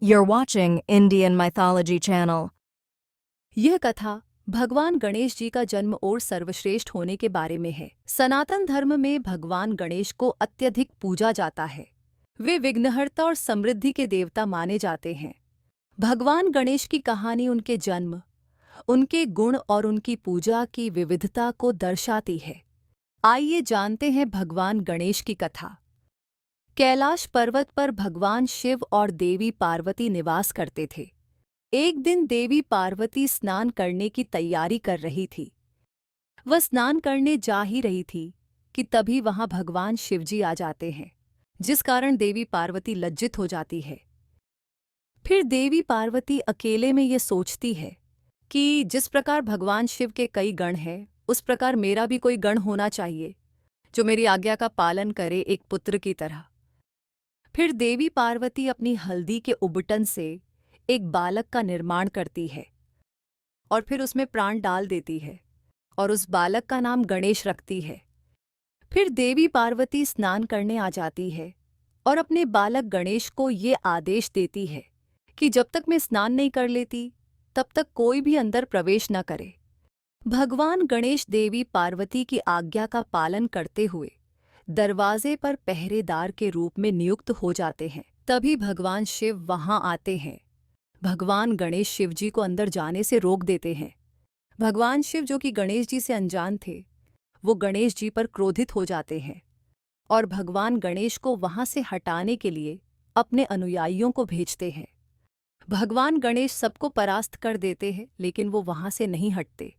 You're watching Indian Mythology Channel. यह कथा भगवान गणेश जी का जन्म और सर्वश्रेष्ठ होने के बारे में है। सनातन धर्म में भगवान गणेश को अत्यधिक पूजा जाता है। वे विघ्नहर्ता और समृद्धि के देवता माने जाते हैं। भगवान गणेश की कहानी उनके जन्म, उनके गुण और उनकी पूजा की विविधता को दर्शाती है। आइए जानते हैं भगवान गणेश की कथा। कैलाश पर्वत पर भगवान शिव और देवी पार्वती निवास करते थे। एक दिन देवी पार्वती स्नान करने की तैयारी कर रही थी। वह स्नान करने जा ही रही थी कि तभी वहां भगवान शिवजी आ जाते हैं, जिस कारण देवी पार्वती लज्जित हो जाती है। फिर देवी पार्वती अकेले में ये सोचती है कि जिस प्रकार भगवान शिव के कई गण हैं, उस प्रकार मेरा भी कोई गण होना चाहिए जो मेरी आज्ञा का पालन करे एक पुत्र की तरह। फिर देवी पार्वती अपनी हल्दी के उबटन से एक बालक का निर्माण करती है और फिर उसमें प्राण डाल देती है और उस बालक का नाम गणेश रखती है। फिर देवी पार्वती स्नान करने आ जाती है और अपने बालक गणेश को ये आदेश देती है कि जब तक मैं स्नान नहीं कर लेती तब तक कोई भी अंदर प्रवेश न करे। भगवान गणेश देवी पार्वती की आज्ञा का पालन करते हुए दरवाजे पर पहरेदार के रूप में नियुक्त हो जाते हैं। तभी भगवान शिव वहां आते हैं। भगवान गणेश शिव जी को अंदर जाने से रोक देते हैं। भगवान शिव, जो कि गणेश जी से अनजान थे, वो गणेश जी पर क्रोधित हो जाते हैं और भगवान गणेश को वहां से हटाने के लिए अपने अनुयायियों को भेजते हैं। भगवान गणेश सबको परास्त कर देते हैं, लेकिन वो वहां से नहीं हटते।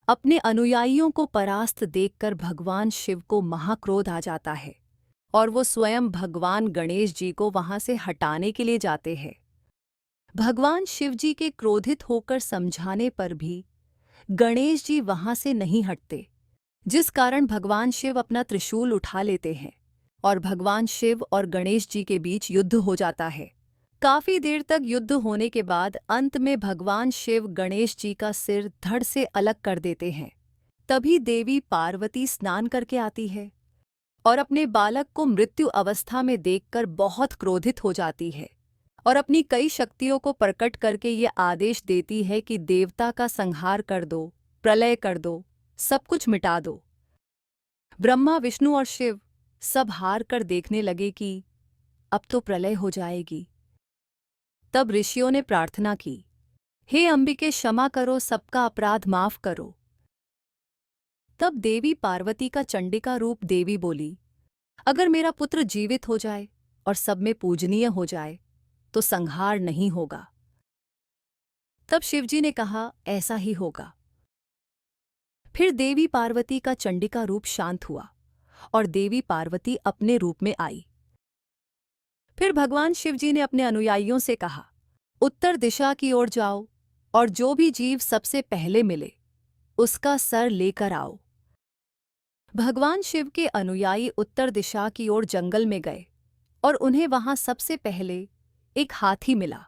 अपने अनुयायियों को परास्त देखकर भगवान शिव को महाक्रोध आ जाता है और वो स्वयं भगवान गणेश जी को वहां से हटाने के लिए जाते हैं। भगवान शिव जी के क्रोधित होकर समझाने पर भी गणेश जी वहां से नहीं हटते, जिस कारण भगवान शिव अपना त्रिशूल उठा लेते हैं और भगवान शिव और गणेश जी के बीच युद्ध हो जाता है। काफी देर तक युद्ध होने के बाद अंत में भगवान शिव गणेश जी का सिर धड़ से अलग कर देते हैं। तभी देवी पार्वती स्नान करके आती है और अपने बालक को मृत्यु अवस्था में देखकर बहुत क्रोधित हो जाती है और अपनी कई शक्तियों को प्रकट करके ये आदेश देती है कि देवता का संहार कर दो, प्रलय कर दो, सब कुछ मिटा दो। ब्रह्मा, विष्णु और शिव सब हार कर देखने लगे कि अब तो प्रलय हो जाएगी। तब ऋषियों ने प्रार्थना की, हे अंबिके, क्षमा करो, सबका अपराध माफ करो। तब देवी पार्वती का चंडिका रूप देवी बोली, अगर मेरा पुत्र जीवित हो जाए और सब में पूजनीय हो जाए तो संहार नहीं होगा। तब शिवजी ने कहा, ऐसा ही होगा। फिर देवी पार्वती का चंडिका रूप शांत हुआ और देवी पार्वती अपने रूप में आई। फिर भगवान शिवजी ने अपने अनुयायियों से कहा, उत्तर दिशा की ओर जाओ और जो भी जीव सबसे पहले मिले उसका सर लेकर आओ। भगवान शिव के अनुयायी उत्तर दिशा की ओर जंगल में गए और उन्हें वहां सबसे पहले एक हाथी मिला।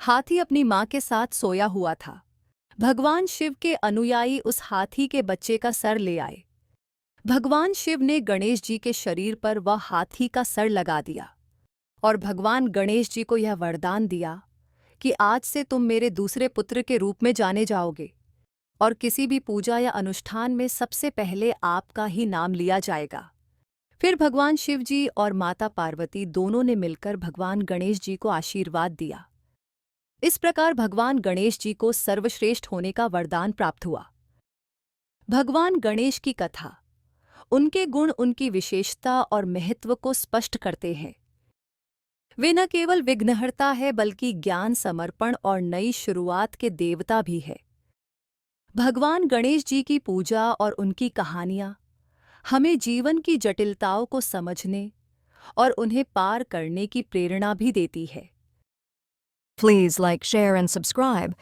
हाथी अपनी मां के साथ सोया हुआ था। भगवान शिव के अनुयायी उस हाथी के बच्चे का सर ले आए। भगवान शिव ने गणेश जी के शरीर पर वह हाथी का सर लगा दिया और भगवान गणेश जी को यह वरदान दिया कि आज से तुम मेरे दूसरे पुत्र के रूप में जाने जाओगे और किसी भी पूजा या अनुष्ठान में सबसे पहले आपका ही नाम लिया जाएगा। फिर भगवान शिव जी और माता पार्वती दोनों ने मिलकर भगवान गणेश जी को आशीर्वाद दिया। इस प्रकार भगवान गणेश जी को सर्वश्रेष्ठ होने का वरदान प्राप्त हुआ। भगवान गणेश की कथा उनके गुण, उनकी विशेषता और महत्व को स्पष्ट करते हैं। वे न केवल विघ्नहर्ता है बल्कि ज्ञान, समर्पण और नई शुरुआत के देवता भी है। भगवान गणेश जी की पूजा और उनकी कहानियां हमें जीवन की जटिलताओं को समझने और उन्हें पार करने की प्रेरणा भी देती है। Please like, share, and subscribe.